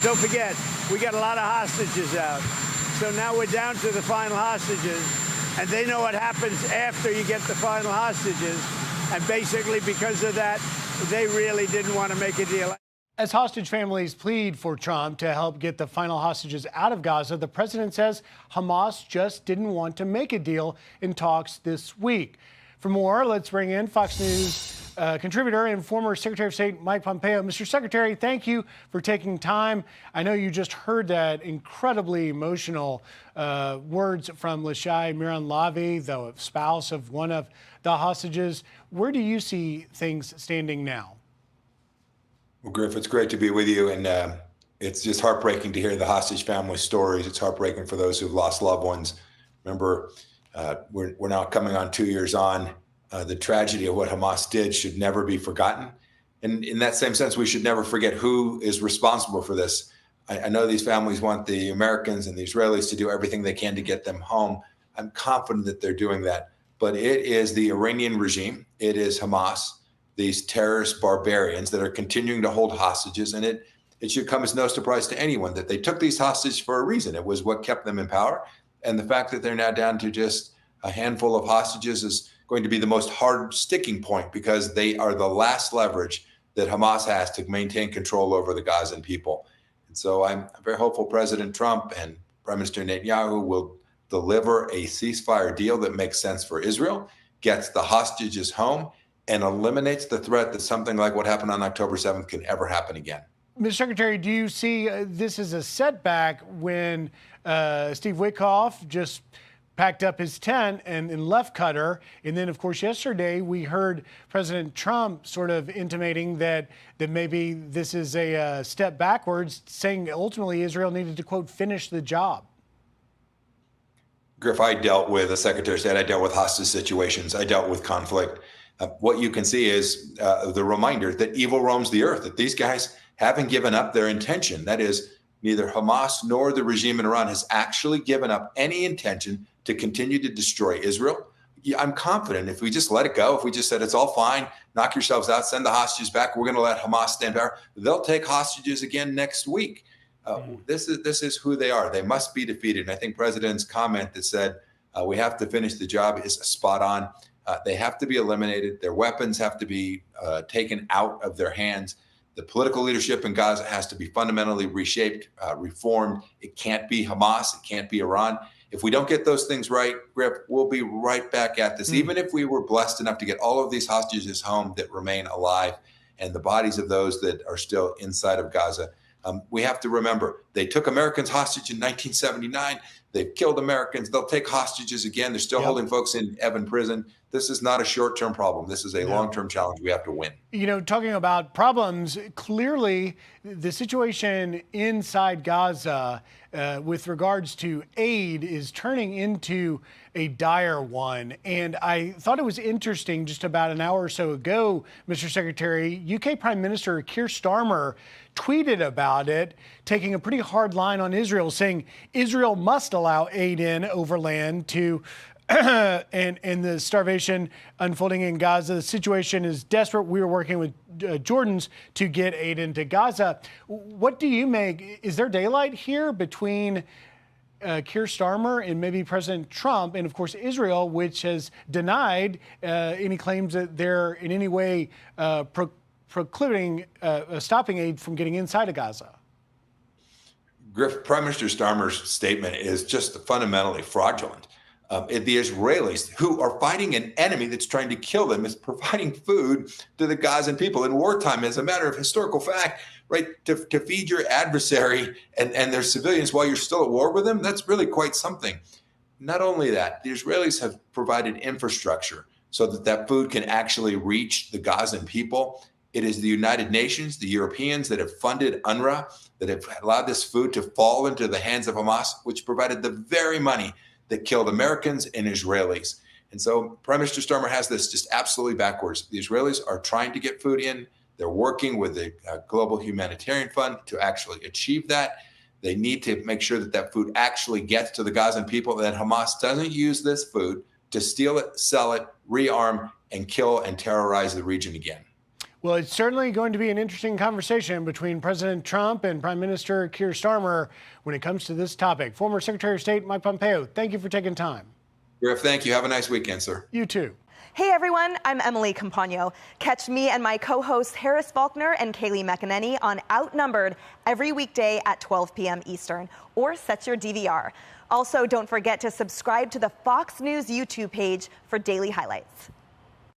Don't forget, we got a lot of hostages out. So now we're down to the final hostages, and they know what happens after you get the final hostages. And basically, because of that, they really didn't want to make a deal. As hostage families plead for Trump to help get the final hostages out of Gaza, the president says Hamas just didn't want to make a deal in talks this week. For more, let's bring in Fox News contributor and former Secretary of State Mike Pompeo. Mr. Secretary, thank you for taking time. I know you just heard that incredibly emotional words from Lashai Miran-Lavi, the spouse of one of the hostages. Where do you see things standing now? Well, Griff, it's great to be with you. And it's just heartbreaking to hear the hostage family stories. It's heartbreaking for those who've lost loved ones. Remember, we're now coming on 2 years on. The tragedy of what Hamas did should never be forgotten. And in that same sense, we should never forget who is responsible for this. I know these families want the Americans and the Israelis to do everything they can to get them home. I'm confident that they're doing that. But it is the Iranian regime. It is Hamas, these terrorist barbarians that are continuing to hold hostages. And it should come as no surprise to anyone that they took these hostages for a reason. It was what kept them in power. And the fact that they're now down to just a handful of hostages is going to be the most hard sticking point, because they are the last leverage that Hamas has to maintain control over the Gazan people. And so I'm very hopeful President Trump and Prime Minister Netanyahu will deliver a ceasefire deal that makes sense for Israel, gets the hostages home, and eliminates the threat that something like what happened on October 7th can ever happen again. Mr. Secretary, do you see this as a setback when Steve Witkoff just packed up his tent and left Qatar? And then, of course, yesterday we heard President Trump sort of intimating that maybe this is a step backwards, saying ultimately Israel needed to, quote, finish the job. Griff, I dealt with a Secretary of State. I dealt with hostage situations. I dealt with conflict. What you can see is the reminder that evil roams the earth, that these guys haven't given up their intention. That is, neither Hamas nor the regime in Iran has actually given up any intention to continue to destroy Israel. I'm confident if we just let it go, if we just said it's all fine, knock yourselves out, send the hostages back, we're going to let Hamas stand power, they'll take hostages again next week. This is who they are. They must be defeated. And I think President's comment that said we have to finish the job is spot on. They have to be eliminated. Their weapons have to be taken out of their hands. The political leadership in Gaza has to be fundamentally reshaped, reformed. It can't be Hamas. It can't be Iran. If we don't get those things right, Griff, we'll be right back at this. Even if we were blessed enough to get all of these hostages home that remain alive and the bodies of those that are still inside of Gaza, we have to remember they took Americans hostage in 1979. They've killed Americans. They'll take hostages again. They're still holding folks in Evin prison. This is not a short-term problem. This is a long-term challenge we have to win. You know, talking about problems, clearly the situation inside Gaza with regards to aid is turning into a dire one. And I thought it was interesting just about an hour or so ago, Mr. Secretary, UK Prime Minister Keir Starmer tweeted about it, taking a pretty hard line on Israel, saying Israel must allow aid in overland to and the starvation unfolding in Gaza. The situation is desperate. We are working with Jordans to get aid into Gaza. What do you make? Is there daylight here between Keir Starmer and maybe President Trump and, of course, Israel, which has denied any claims that they're in any way precluding stopping aid from getting inside of Gaza? Griff, Prime Minister Starmer's statement is just fundamentally fraudulent. The Israelis, who are fighting an enemy that's trying to kill them, is providing food to the Gazan people in wartime. As a matter of historical fact, right, to feed your adversary and their civilians while you're still at war with them, that's really quite something. Not only that, the Israelis have provided infrastructure so that that food can actually reach the Gazan people. It is the United Nations, the Europeans that have funded UNRWA, that have allowed this food to fall into the hands of Hamas, which provided the very money that killed Americans and Israelis. And so Prime Minister Starmer has this just absolutely backwards. The Israelis are trying to get food in. They're working with the Global Humanitarian Fund to actually achieve that. They need to make sure that that food actually gets to the Gazan people, that Hamas doesn't use this food to steal it, sell it, rearm, and kill and terrorize the region again. Well, it's certainly going to be an interesting conversation between President Trump and Prime Minister Keir Starmer when it comes to this topic. Former Secretary of State Mike Pompeo, thank you for taking time. Griff, thank you. Have a nice weekend, sir. You too. Hey everyone, I'm Emily Campagno. Catch me and my co-hosts Harris Faulkner and Kaylee McEnany on Outnumbered every weekday at 12 p.m. Eastern, or set your DVR. Also, don't forget to subscribe to the Fox News YouTube page for daily highlights.